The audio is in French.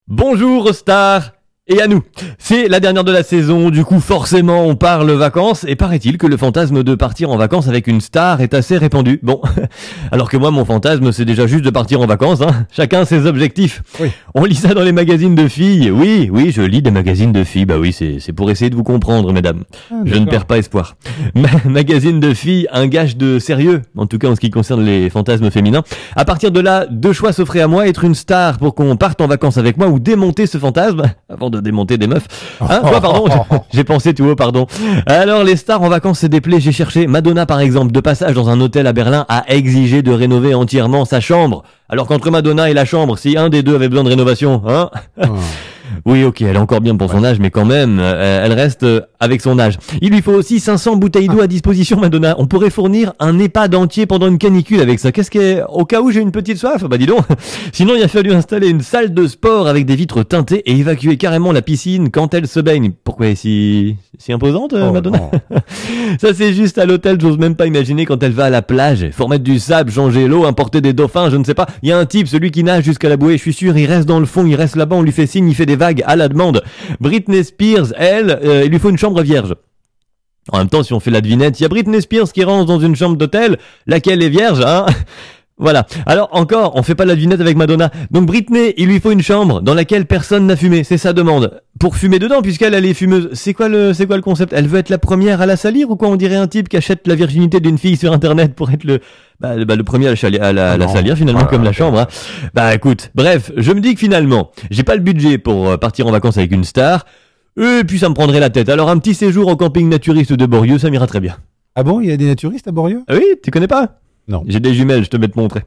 Bonjour Star et à nous. C'est la dernière de la saison, du coup forcément on parle vacances et paraît-il que le fantasme de partir en vacances avec une star est assez répandu. Bon, alors que moi mon fantasme c'est déjà juste de partir en vacances, hein. Chacun ses objectifs. Oui. On lit ça dans les magazines de filles. Oui, je lis des magazines de filles, bah oui c'est pour essayer de vous comprendre mesdames. Je ne perds pas espoir. Magazine de filles, un gage de sérieux, en tout cas en ce qui concerne les fantasmes féminins. À partir de là, deux choix s'offraient à moi, être une star pour qu'on parte en vacances avec moi ou démonter ce fantasme, avant de démonter des meufs. Hein, quoi, pardon, j'ai pensé tout haut, pardon. Alors les stars en vacances c'est des plaies, j'ai cherché. Madonna par exemple, de passage dans un hôtel à Berlin, a exigé de rénover entièrement sa chambre. Alors qu'entre Madonna et la chambre, si un des deux avait besoin de rénovation, hein oui, ok, elle est encore bien pour son âge, mais quand même, elle reste avec son âge. Il lui faut aussi 500 bouteilles d'eau à disposition, Madonna. On pourrait fournir un EHPAD entier pendant une canicule avec ça. Qu'est-ce qu'est, au cas où j'ai une petite soif? Bah dis donc. Sinon, il a fallu installer une salle de sport avec des vitres teintées et évacuer carrément la piscine quand elle se baigne. Pourquoi elle est si imposante, Madonna? Ça, c'est juste à l'hôtel, j'ose même pas imaginer quand elle va à la plage. Faut remettre du sable, changer l'eau, importer des dauphins, je ne sais pas. Il y a un type, celui qui nage jusqu'à la bouée, je suis sûr, il reste dans le fond, il reste là-bas, on lui fait signe, il fait des vagues à la demande. Britney Spears, elle, il lui faut une chambre vierge. En même temps, si on fait la devinette, il y a Britney Spears qui rentre dans une chambre d'hôtel, laquelle est vierge, hein? Voilà. Alors encore, on fait pas la devinette avec Madonna. Donc Britney, il lui faut une chambre dans laquelle personne n'a fumé, c'est sa demande. Pour fumer dedans, puisqu'elle est fumeuse. C'est quoi le concept? Elle veut être la première à la salir ou quoi? On dirait un type qui achète la virginité d'une fille sur internet pour être le premier à la salir finalement, comme la chambre. Hein. Bah écoute, bref, je me dis que finalement, j'ai pas le budget pour partir en vacances avec une star. Et puis ça me prendrait la tête. Alors un petit séjour au camping naturiste de Borieux, ça m'ira très bien. Ah bon, il y a des naturistes à Borieux? Ah oui, tu connais pas? Non. J'ai des jumelles, je te mets de montrer.